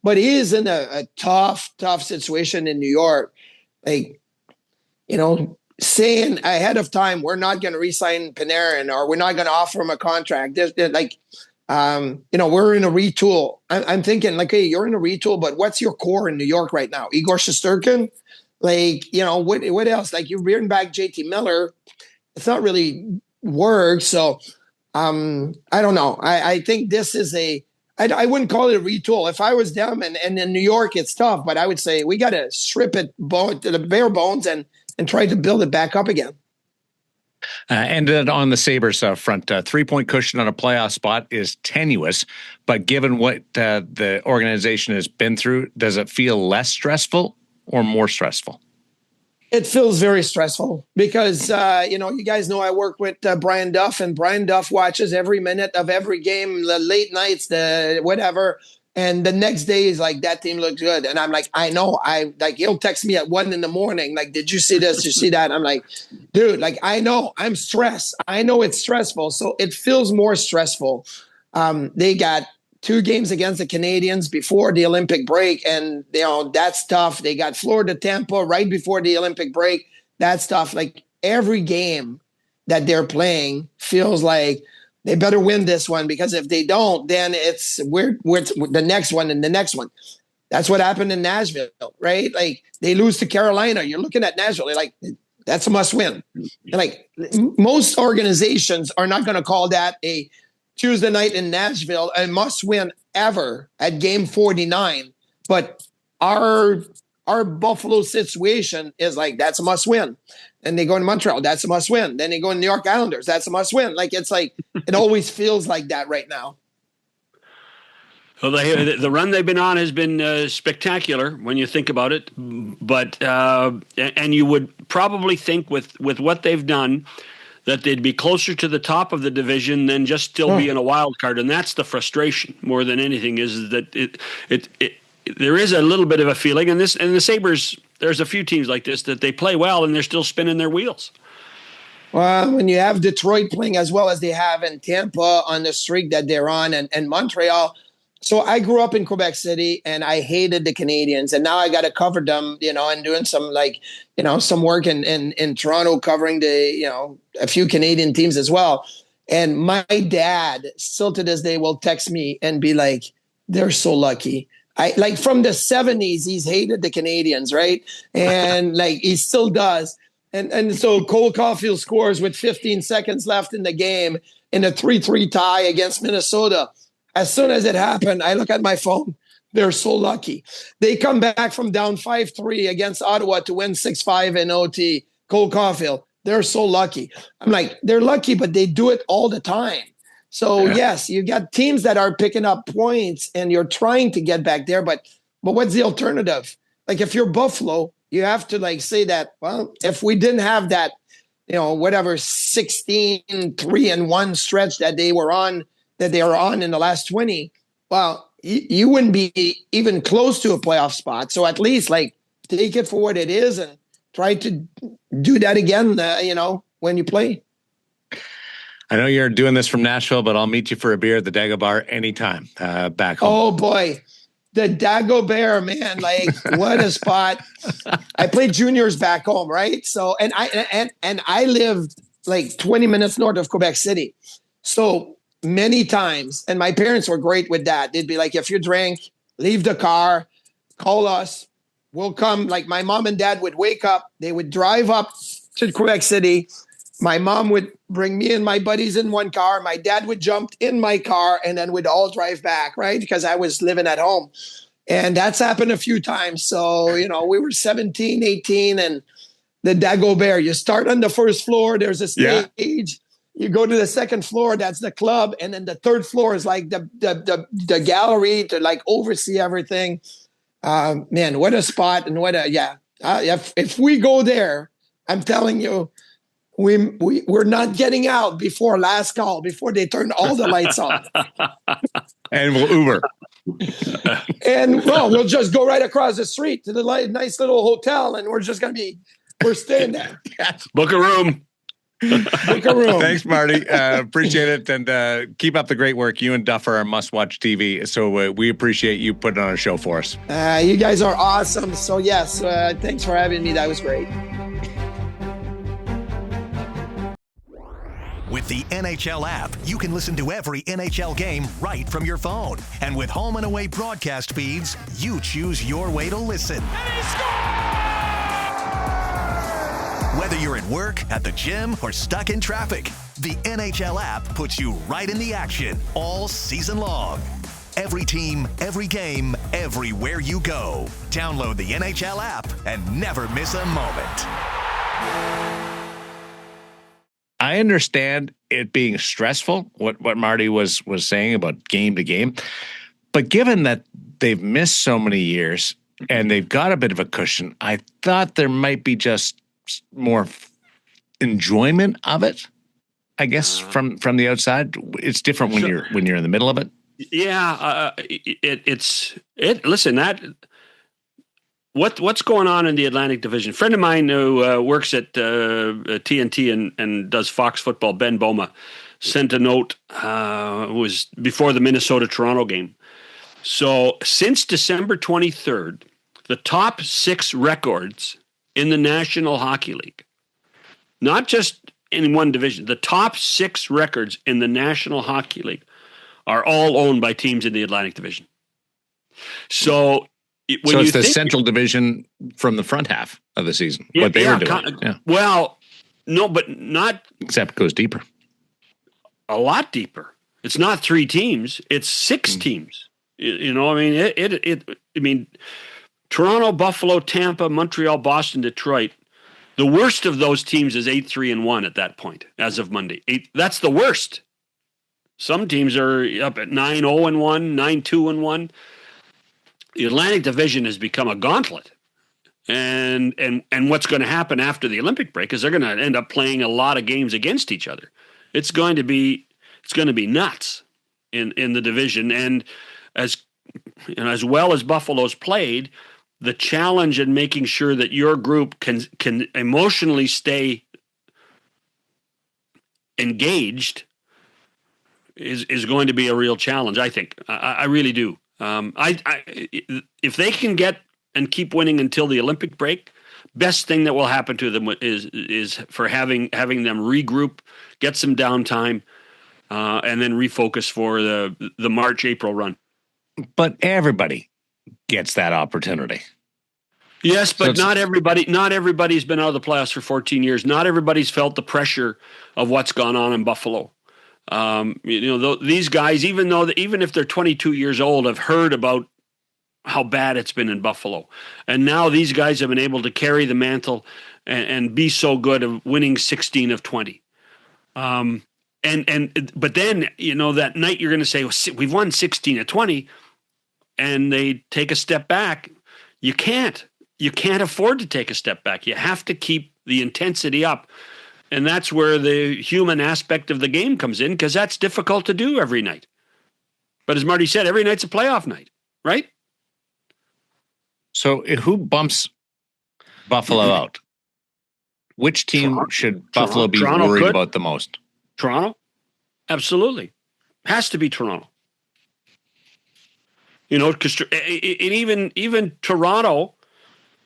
But he is in a tough situation in New York. Like, saying ahead of time, we're not going to re-sign Panarin or we're not going to offer him a contract. We're in a retool. I'm thinking, like, hey, you're in a retool, but what's your core in New York right now? Igor Shesterkin? Like, what else? Like, you bring back JT Miller. It's not really work. So I don't know. I think this is I wouldn't call it a retool. If I was them and in New York, it's tough, but I would say we got to strip it to the bare bones and try to build it back up again. And then on the Sabres front, 3-point cushion on a playoff spot is tenuous, but given what the organization has been through, does it feel less stressful or more stressful? It feels very stressful because, you guys know I work with Brian Duff, and Brian Duff watches every minute of every game, the late nights, the whatever. And the next day is like, that team looks good. And I'm like, I know. He'll text me at 1 a.m. Like, did you see this? Did you see that? I'm like, dude, like, I know I'm stressed. I know it's stressful. So it feels more stressful. They got 2 games against the Canadiens before the Olympic break. And, that's tough. They got Florida, Tampa right before the Olympic break. That's tough. Like, every game that they're playing feels like they better win this one, because if they don't, then it's the next one and the next one. That's what happened in Nashville, right? Like, they lose to Carolina. You're looking at Nashville. You're like, that's a must win. Like, most organizations are not going to call that a Tuesday night in Nashville a must win ever at game 49. But our Buffalo situation is like, that's a must win. And they go in Montreal, that's a must win. Then they go in New York Islanders, that's a must win. Like, it's like, it always feels like that right now. Well, the run they've been on has been spectacular when you think about it. But and you would probably think with what they've done that they'd be closer to the top of the division than just still be in a wild card. And that's the frustration more than anything, is that there is a little bit of a feeling, and the Sabres, there's a few teams like this that they play well and they're still spinning their wheels. Well, when you have Detroit playing as well as they have in Tampa on the streak that they're on, and Montreal. So I grew up in Quebec City and I hated the Canadiens, and now I got to cover them, and doing some some work in Toronto covering a few Canadian teams as well. And my dad still to this day will text me and be like, they're so lucky. From the 70s, he's hated the Canadians, right? And he still does. And so Cole Caulfield scores with 15 seconds left in the game in a 3-3 tie against Minnesota. As soon as it happened, I look at my phone. They're so lucky. They come back from down 5-3 against Ottawa to win 6-5 in OT. Cole Caulfield, they're so lucky. I'm like, they're lucky, but they do it all the time. So, yes, you got teams that are picking up points and you're trying to get back there. But what's the alternative? Like, if you're Buffalo, you have to say that, well, if we didn't have that, 16-3-1 stretch that they are on in the last 20, well, you wouldn't be even close to a playoff spot. So at least take it for what it is and try to do that again, when you play. I know you're doing this from Nashville, but I'll meet you for a beer at the Dagobah anytime back home. Oh boy, the Dagobah, man! What a spot! I played juniors back home, right? So, and I lived 20 minutes north of Quebec City, so many times, and my parents were great with that. They'd be like, if you drink, leave the car, call us, we'll come. My mom and dad would wake up, they would drive up to Quebec City. My mom would bring me and my buddies in one car. My dad would jump in my car, and then we'd all drive back, right? Because I was living at home. And that's happened a few times. So, we were 17, 18, and the Dagobah, you start on the first floor. There's a stage. Yeah. You go to the second floor. That's the club. And then the third floor is the gallery to oversee everything. Man, what a spot. And if we go there, I'm telling you, we're not getting out before last call, before they turn all the lights on. And we'll Uber. And we'll just go right across the street to the nice little hotel, and we're staying there. Book a room. Book a room. Thanks, Marty. Appreciate it. And keep up the great work. You and Duff are our must-watch TV. So we appreciate you putting on a show for us. You guys are awesome. So yes, thanks for having me. That was great. With the NHL app, you can listen to every NHL game right from your phone. And with home and away broadcast feeds, you choose your way to listen. And he scores! Whether you're at work, at the gym, or stuck in traffic, the NHL app puts you right in the action all season long. Every team, every game, everywhere you go. Download the NHL app and never miss a moment. I understand it being stressful, what Marty was saying about game to game. But given that they've missed so many years and they've got a bit of a cushion, I thought there might be just more enjoyment of it. I guess from the outside, it's different when you're in the middle of it. Yeah, listen, that what's going on in the Atlantic Division? A friend of mine who works at TNT and does Fox Football, Ben Boma, sent a note. It was before the Minnesota-Toronto game. So since December 23rd, the top 6 records in the National Hockey League, not just in one division, the top 6 records in the National Hockey League are all owned by teams in the Atlantic Division. So it's the Central Division from the front half of the season. What they were doing. Well, no, but not. Except it goes deeper. A lot deeper. It's not 3 teams. It's 6 teams. You know, I mean, Toronto, Buffalo, Tampa, Montreal, Boston, Detroit. The worst of those teams is 8-3-1 at that point, as of Monday. That's the worst. Some teams are up at 9-0-1, 9-2-1. The Atlantic Division has become a gauntlet. And what's going to happen after the Olympic break is they're going to end up playing a lot of games against each other. It's going to be nuts in the division. And as well as Buffalo's played, the challenge in making sure that your group can emotionally stay engaged is going to be a real challenge. I think. I really do. If they can get and keep winning until the Olympic break, best thing that will happen to them is for having them regroup, get some downtime, and then refocus for the March-April run. But everybody gets that opportunity. Yes, but not everybody. Not everybody's been out of the playoffs for 14 years. Not everybody's felt the pressure of what's gone on in Buffalo. These guys, even if they're 22 years old, have heard about how bad it's been in Buffalo, and now these guys have been able to carry the mantle and be so good of winning 16 of 20. But then that night you're going to say, well, we've won 16 of 20, and they take a step back. You can't afford to take a step back. You have to keep the intensity up. And that's where the human aspect of the game comes in, because that's difficult to do every night. But as Marty said, every night's a playoff night, right? So who bumps Buffalo out? Which team should Buffalo be worried about the most? Toronto? Absolutely. Has to be Toronto. Because even Toronto,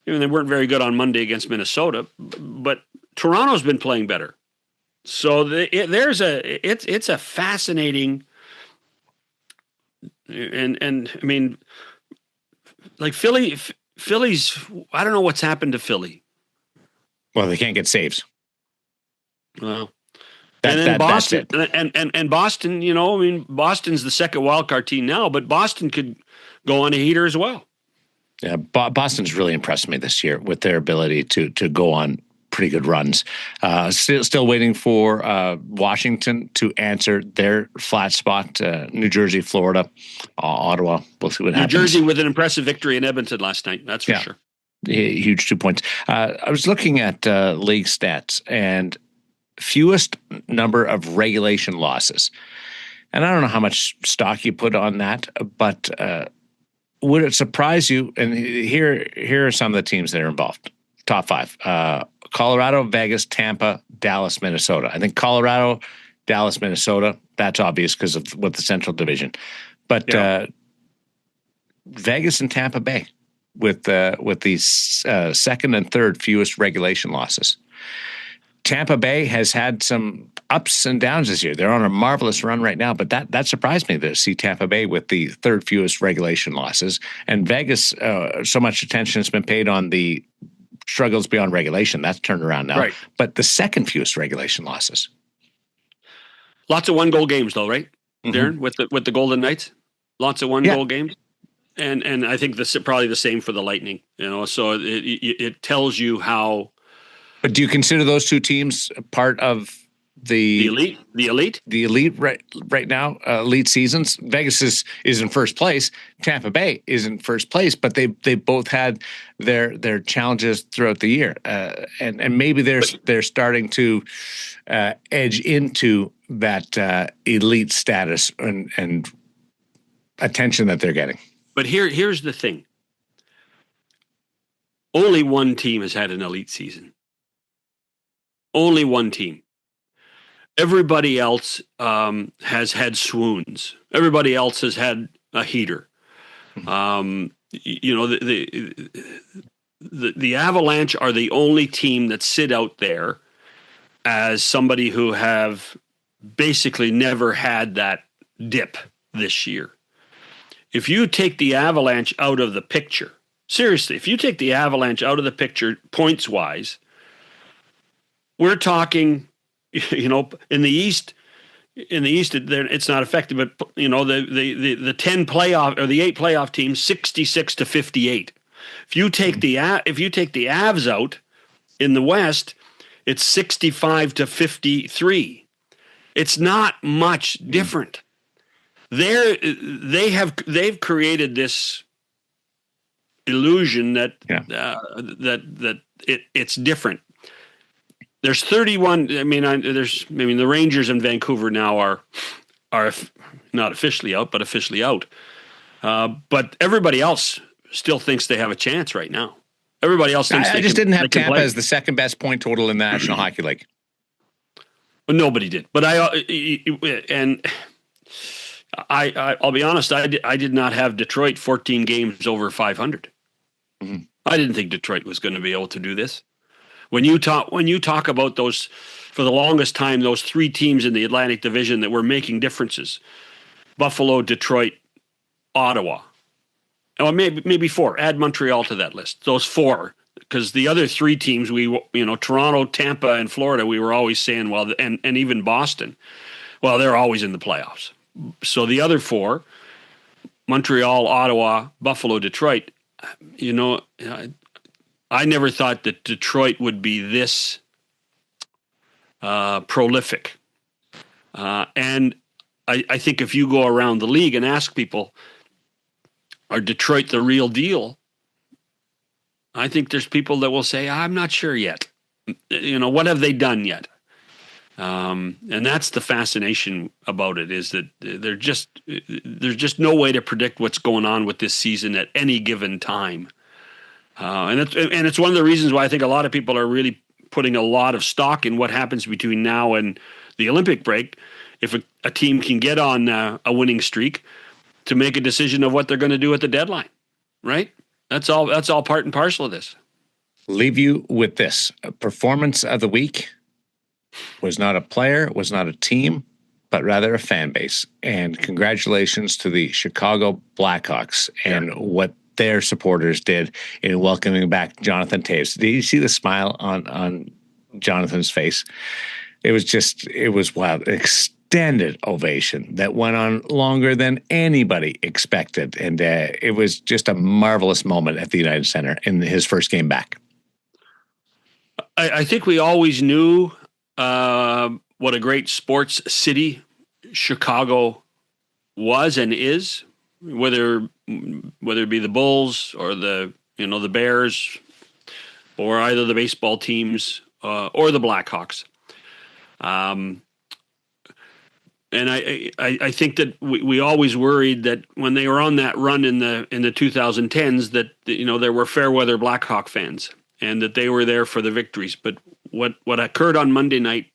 they weren't very good on Monday against Minnesota, but Toronto's been playing better. So it's a fascinating, and I mean, like Philly's, I don't know what's happened to Philly. Well, they can't get saves. Well, and then Boston, and Boston, Boston's the second wildcard team now, but Boston could go on a heater as well. Yeah, Boston's really impressed me this year with their ability to go on pretty good runs. Still waiting for Washington to answer their flat spot. New Jersey, Florida, Ottawa. We'll see what happens. New Jersey with an impressive victory in Edmonton last night. That's for sure. Huge 2 points. I was looking at league stats, and fewest number of regulation losses. And I don't know how much stock you put on that, but would it surprise you? And here are some of the teams that are involved. Top 5. Colorado, Vegas, Tampa, Dallas, Minnesota. I think Colorado, Dallas, Minnesota, that's obvious because of what the Central Division. But Vegas and Tampa Bay with these second and third fewest regulation losses. Tampa Bay has had some ups and downs this year. They're on a marvelous run right now, but that surprised me to see Tampa Bay with the third fewest regulation losses. And Vegas, so much attention has been paid on the struggles beyond regulation. That's turned around now. Right. But the second fewest regulation losses. Lots of one-goal games, though, right, Daren, with the Golden Knights? Lots of one-goal games? And I think this is probably the same for the Lightning, so it tells you how. But do you consider those two teams part of the elite? The elite right now, elite seasons. Vegas is in first place. Tampa Bay is in first place, but they both had their challenges throughout the year, and maybe they're starting to edge into that elite status and attention that they're getting. But here's the thing. Only one team has had an elite season. Only one team. Everybody else has had swoons. Everybody else has had a heater. The Avalanche are the only team that sit out there as somebody who have basically never had that dip this year. If you take the Avalanche out of the picture, seriously, if you take the Avalanche out of the picture points-wise, we're talking, in the East, it's not affected, but the 10 playoff or the 8 playoff teams, 66-58. If you take the Avs out in the West, it's 65-53. It's not much different. They've created this illusion that it's different. There's 31. The Rangers in Vancouver now are not officially out, but officially out. But everybody else still thinks they have a chance right now. Everybody else thinks I just didn't have Tampa as the second best point total in the National Hockey League. Well, nobody did, but I'll be honest. I did not have Detroit 14 games over 500. Mm-hmm. I didn't think Detroit was going to be able to do this. When you talk about those, for the longest time, those 3 teams in the Atlantic Division that were making differences: Buffalo, Detroit, Ottawa, or maybe 4. Add Montreal to that list. Those 4, because the other 3 teams, Toronto, Tampa, and Florida, we were always saying, and even Boston, they're always in the playoffs. So the other 4, Montreal, Ottawa, Buffalo, Detroit, I never thought that Detroit would be this prolific. And I think if you go around the league and ask people, are Detroit the real deal? I think there's people that will say, I'm not sure yet. What have they done yet? And that's the fascination about it, is that there's just no way to predict what's going on with this season at any given time. And it's one of the reasons why I think a lot of people are really putting a lot of stock in what happens between now and the Olympic break. If a team can get on a winning streak, to make a decision of what they're going to do at the deadline, right? That's all part and parcel of this. Leave you with this: a performance of the week was not a player, was not a team, but rather a fan base. And congratulations to the Chicago Blackhawks and what their supporters did in welcoming back Jonathan Taves. Did you see the smile on Jonathan's face? It was wild. Extended ovation that went on longer than anybody expected. And it was just a marvelous moment at the United Center in his first game back. I think we always knew what a great sports city Chicago was and is, whether it be the Bulls or the Bears or either the baseball teams or the Blackhawks. And I think that we always worried that when they were on that run in the 2010s that there were fair weather Blackhawk fans and that they were there for the victories. But what occurred on Monday night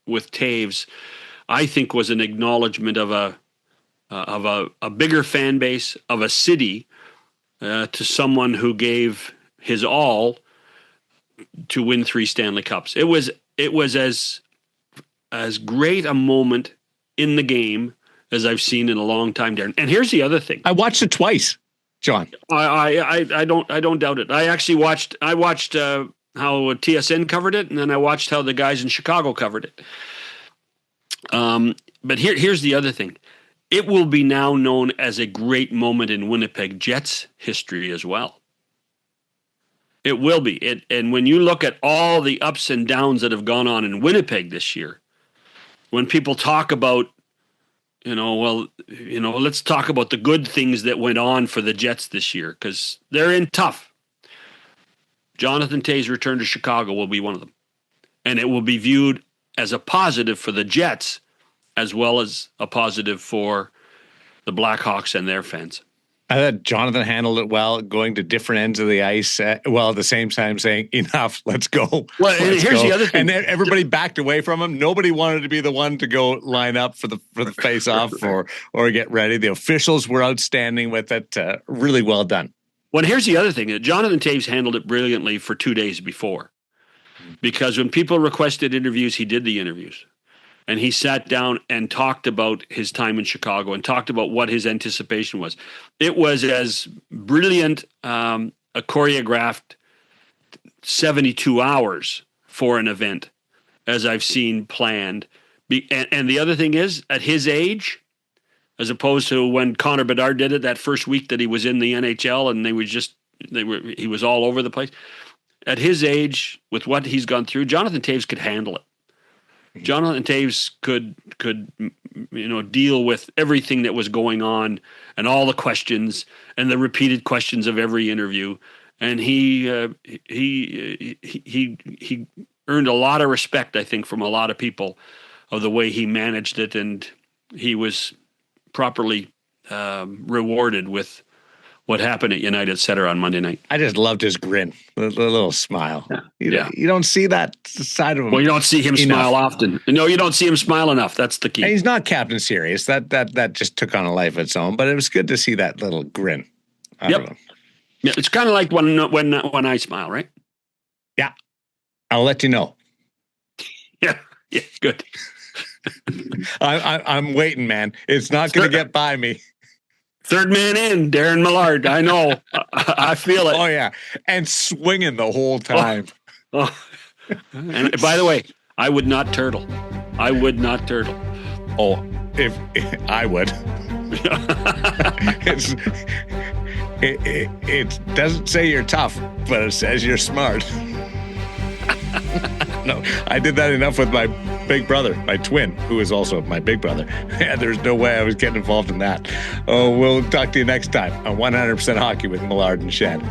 with Taves, I think, was an acknowledgement of a bigger fan base, of a city, to someone who gave his all to win 3 Stanley Cups. It was as great a moment in the game as I've seen in a long time, Darren. And here's the other thing. I watched it twice, John. I don't doubt it. I actually watched how TSN covered it, and then I watched how the guys in Chicago covered it. But here's the other thing. It will be now known as a great moment in Winnipeg Jets history as well. It will be. And when you look at all the ups and downs that have gone on in Winnipeg this year, when people talk about, let's talk about the good things that went on for the Jets this year, because they're in tough. Jonathan Taves' return to Chicago will be one of them. And it will be viewed as a positive for the Jets as well as a positive for the Blackhawks and their fans. I thought Jonathan handled it well, going to different ends of the ice, while at the same time saying, enough, let's go. Well, here's the other thing. And then everybody backed away from him. Nobody wanted to be the one to go line up for the face-off or get ready. The officials were outstanding with it. Really well done. Well, here's the other thing. Jonathan Taves handled it brilliantly for 2 days before. Because when people requested interviews, he did the interviews. And he sat down and talked about his time in Chicago and talked about what his anticipation was. It was as brilliant a choreographed 72 hours for an event as I've seen planned. And the other thing is, at his age, as opposed to when Connor Bedard did it that first week that he was in the NHL and he was all over the place. At his age, with what he's gone through, Jonathan Taves could handle it. Jonathan Taves could deal with everything that was going on and all the questions and the repeated questions of every interview, and he earned a lot of respect, I think, from a lot of people of the way he managed it, and he was properly rewarded with what happened at United Center on Monday night. I just loved his grin, the little smile. Yeah. You don't see that side of him. Well, you don't see him smile often. No, you don't see him smile enough. That's the key. And he's not Captain Serious. That just took on a life of its own. But it was good to see that little grin. Yep. Yeah, it's kind of like when I smile, right? Yeah. I'll let you know. Yeah, good. I'm waiting, man. It's not going to get by me. Third man in, Daren Millard. I know. I feel it. Oh, yeah. And swinging the whole time. Oh. And by the way, I would not turtle. Oh, if I would. It doesn't say you're tough, but it says you're smart. No, I did that enough with my big brother, my twin, who is also my big brother. Yeah, there's no way I was getting involved in that. Oh, we'll talk to you next time on 100% Hockey with Millard and Shannon.